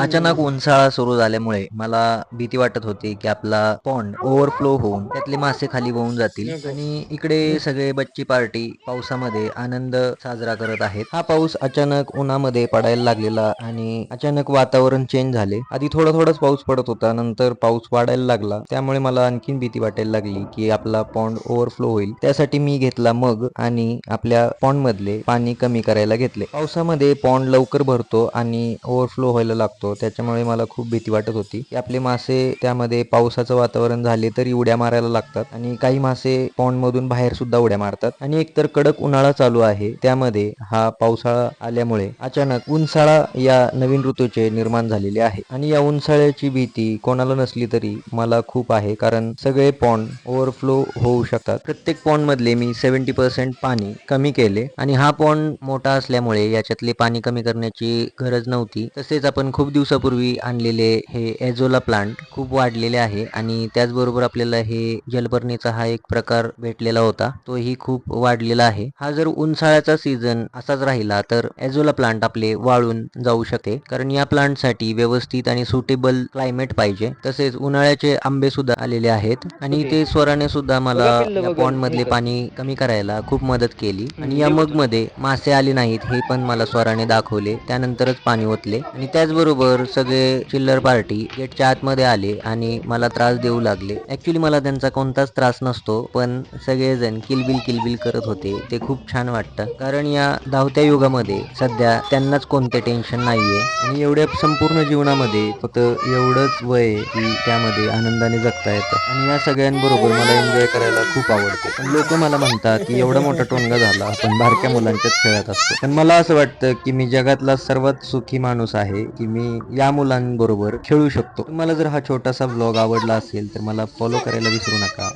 अचानक उन्हाळा सुरू झाल्यामुळे मला भीती वाटत होती की आपला पॉन्ड ओव्हरफ्लो होऊन त्यातले मासे खाली वाहून जातील आणि इकडे सगळे बच्ची पार्टी पावसामध्ये आनंद साजरा करत आहेत. हा पाऊस अचानक उन्हामध्ये पडायला लागलेला आणि अचानक वातावरण चेंज झाले. आधी थोडा थोडाच पाऊस पडत होता, नंतर पाऊस वाढायला लागला. त्यामुळे मला आणखीन भीती वाटायला लागली की आपला पॉन्ड ओव्हरफ्लो होईल. त्यासाठी मी घेतला मग आणि आपल्या पॉन्ड मधले पाणी कमी करायला घेतले. पावसामध्ये पॉन्ड लवकर भरतो आणि ओव्हरफ्लो व्हायला लागतो. त्याच्यामुळे मला खूप भीती वाटत होती की आपले मासे त्यामध्ये पावसाचं वातावरण झाले तरी उड्या मारायला लागतात आणि काही मासे पॉन्ड मधून बाहेर सुद्धा उड्या मारतात. आणि एकतर कडक उन्हाळा चालू आहे, त्यामध्ये हा पावसाळा आल्यामुळे अचानक उन्हाळा या नवीन ऋतूचे निर्माण झालेले आहे. आणि या उन्हाळ्याची भीती कोणाला नसली तरी मला खूप आहे, कारण सगळे पॉन्ड ओव्हरफ्लो होऊ शकतात. प्रत्येक पॉन्ड मधले मी 70% पाणी कमी केले आणि हा पॉन्ड मोठा असल्यामुळे याच्यातले पाणी कमी करण्याची गरज नव्हती. तसेच आपण खूप दिवसापूर्वी आणलेले हे एझोला प्लांट खूप वाढलेले आहे आणि त्याचबरोबर आपल्याला हे जलपर्णीचा हा एक प्रकार भेटलेला होता, तोही खूप वाढलेला आहे. हा जर उन्हाळ्याचा सीझन असाच राहिला तर एझोला प्लांट आपले वाळून जाऊ शकते, कारण या प्लांटसाठी व्यवस्थित आणि सुटेबल क्लायमेट पाहिजे. तसेच उन्हाळ्याचे आंबे सुद्धा आलेले आहेत आणि ते स्वराने सुद्धा मला या पॉन्ड मधले पाणी कमी करायला खूप मदत केली. आणि या मग मध्ये मासे आले नाहीत हे पण मला स्वराने दाखवले, त्यानंतरच पाणी ओतले. आणि त्याचबरोबर सगळे चिल्लर पार्टी गेटच्या आतमध्ये आले आणि मला त्रास देऊ लागले. ऍक्च्युली मला त्यांचा कोणताच त्रास नसतो, पण सगळेजण किलबिल किलबिल करत होते. ते खूप छान वाटतं, कारण या धावत्या युगामध्ये सध्या त्यांनाच कोणते टेन्शन नाहीये आणि एवढ्या संपूर्ण जीवनामध्ये फक्त एवढंच वय आहे की त्यामध्ये आनंदाने जगता येतं. आणि या सगळ्यांबरोबर मला एन्जॉय करायला खूप आवडते. पण लोक मला म्हणतात की एवढा मोठा टोनगा झाला पण बारक्या मुलांच्याच खेळत असतो. पण मला असं वाटतं की मी जगातला सर्वात सुखी माणूस आहे की मी या मुलांबरोबर खेळू शकतो. तुम्हाला जर हा छोटासा व्लॉग आवडला असेल तर मला फॉलो करायला विसरू नका.